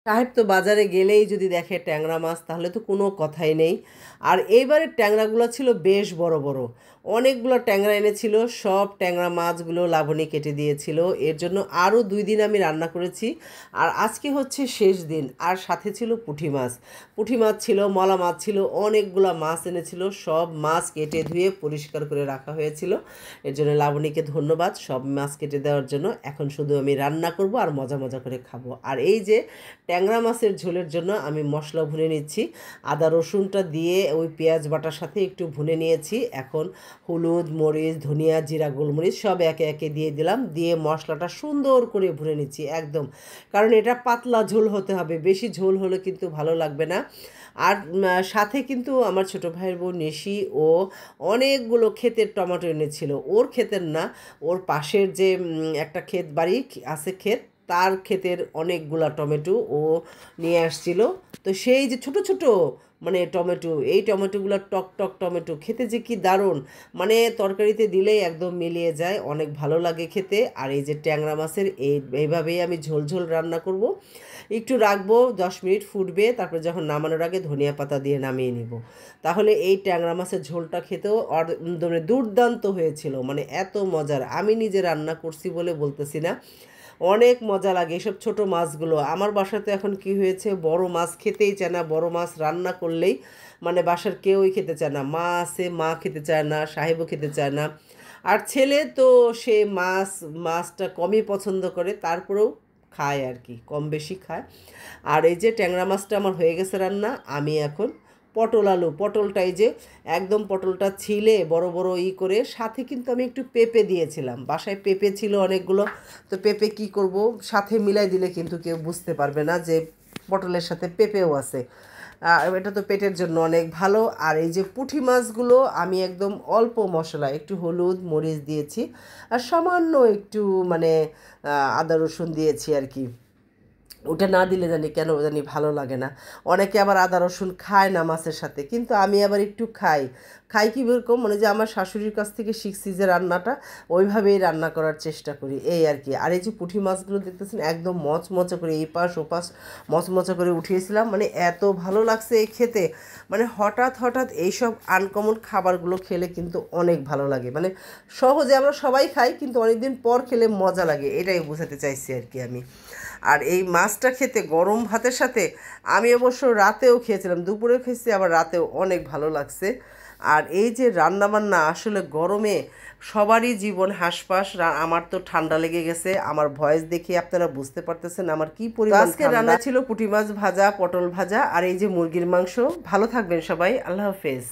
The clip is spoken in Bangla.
সাহেব তো বাজারে গেলেই যদি দেখে ট্যাংরা মাছ তাহলে তো কোনো কথাই নেই। আর এইবারের ট্যাংরাগুলো ছিল বেশ বড় বড়, অনেকগুলো ট্যাংরা এনেছিল। সব ট্যাংরা মাছগুলো লাবণী কেটে দিয়েছিল, এর জন্য আরও 2 দিন আমি রান্না করেছি। আর আজকে হচ্ছে শেষ দিন। আর সাথে ছিল পুঁটি মাছ, পুঁটি মাছ ছিল, মলা মাছ ছিল, অনেকগুলো মাছ এনেছিল। সব মাছ কেটে ধুয়ে পরিষ্কার করে রাখা হয়েছিল। এর জন্য লাবণীকে ধন্যবাদ সব মাছ কেটে দেওয়ার জন্য। এখন শুধু আমি রান্না করব আর মজা মজা করে খাবো। আর এই যে ট্যাংরা মাছের ঝোলের জন্য আমি মশলা ভুনে নিচ্ছি। আদা রসুনটা দিয়ে ওই পেঁয়াজ বাটার সাথে একটু ভুনে নিয়েছি। এখন হলুদ, মরিচ, ধনিয়া, জিরা, গোলমরিচ সব একে একে দিয়ে দিলাম, দিয়ে মশলাটা সুন্দর করে ভুনে নিচ্ছি একদম। কারণ এটা পাতলা ঝোল হতে হবে, বেশি ঝোল হলে কিন্তু ভালো লাগবে না। আর সাথে কিন্তু আমার ছোটো ভাইয়ের বউ নেশি ও অনেকগুলো ক্ষেতের টমেটো এনেছিল। ওর ক্ষেতের না, ওর পাশের যে একটা ক্ষেত বাড়ি আছে, ক্ষেত, তার ক্ষেতের অনেকগুলা টমেটো ও নিয়ে আসছিল। তো সেই যে ছোট ছোট মানে টমেটো, এই টমেটোগুলো টক টক টমেটো, খেতে যে কি দারুণ, মানে তরকারিতে দিলেই একদম মিলিয়ে যায়, অনেক ভালো লাগে খেতে। আর এই যে ট্যাংরা মাছের এইভাবেই আমি ঝোল ঝোল রান্না করব। একটু রাখবো, 10 মিনিট ফুটবে, তারপরে যখন নামানোর আগে ধনিয়া পাতা দিয়ে নামিয়ে নিব। তাহলে এই ট্যাংরা মাছের ঝোলটা খেতেও মানে দুর্দান্ত হয়েছিল, মানে এত মজার। আমি নিজে রান্না করছি বলে বলতেছি না, অনেক মজা লাগে এসব ছোট মাছগুলো। আমার বাসাতে এখন কি হয়েছে, বড় মাছ খেতেই চায় না, বড় মাছ রান্না করলেই মানে বাসার কেউই খেতে চায় না। মা আছে, মা খেতে চায় না, সাহেবও খেতে চায় না। আর ছেলে তো সে মাছটা কমই পছন্দ করে, তারপরেও খায় আর কি, কম বেশি খায়। আর এই যে ট্যাংরা মাছটা আমার হয়ে গেছে রান্না। আমি এখন পটল আলু, পটলটাই যে একদম পটলটা ছিলে বড় বড় করে, সাথে কিন্তু আমি একটু পেঁপে দিয়েছিলাম, বাসায় পেঁপে ছিল অনেকগুলো। তো পেঁপে কি করব, সাথে মিলাই দিলে কিন্তু কেউ বুঝতে পারবে না যে পটলের সাথে পেঁপেও আছে। এটা তো পেটের জন্য অনেক ভালো। আর এই যে পুঁটি মাছগুলো আমি একদম অল্প মশলা, একটু হলুদ মরিচ দিয়েছি, আর সামান্য একটু মানে আদা রসুন দিয়েছি আর কি। ওটা না দিলে জানি কেন জানি ভালো লাগে না। অনেকে আবার আদা রসুন খায় না মাছের সাথে, কিন্তু আমি আবার একটু খাই। খাই কি এরকম, মানে যে আমার শাশুড়ির কাছ থেকে শিখছি যে রান্নাটা ওইভাবেই রান্না করার চেষ্টা করি, এই আর কি। আর এই যে পুঁটি মাছগুলো দেখতেছেন একদম মচমচে করে, এই পাশ ওপাশ মচমচে করে উঠিয়েছিলাম, মানে এত ভালো লাগছে এই খেতে। মানে হঠাৎ হঠাৎ এইসব আনকমন খাবারগুলো খেলে কিন্তু অনেক ভালো লাগে, মানে সহজে আমরা সবাই খাই, কিন্তু অনেকদিন পর খেলে মজা লাগে, এটাই বোঝাতে চাইছি আর কি আমি। আর এই মাছটা খেতে গরম ভাতের সাথে, আমি অবশ্য রাতেও খেয়েছিলাম, দুপুরেও খেয়েছি, আবার রাতেও অনেক ভালো লাগছে। আর এই যে রান্নাবান্না আসলে গরমে সবারই জীবন হাঁসফাঁস। আমার তো ঠান্ডা লেগে গেছে, আমার ভয়েস দেখে আপনারা বুঝতে পারতেছেন আমার কি পরিমাণ। আজকে রান্না ছিল পুঁটি মাছ ভাজা, পটল ভাজা, আর এই যে মুরগির মাংস। ভালো থাকবেন সবাই, আল্লাহ হাফেজ।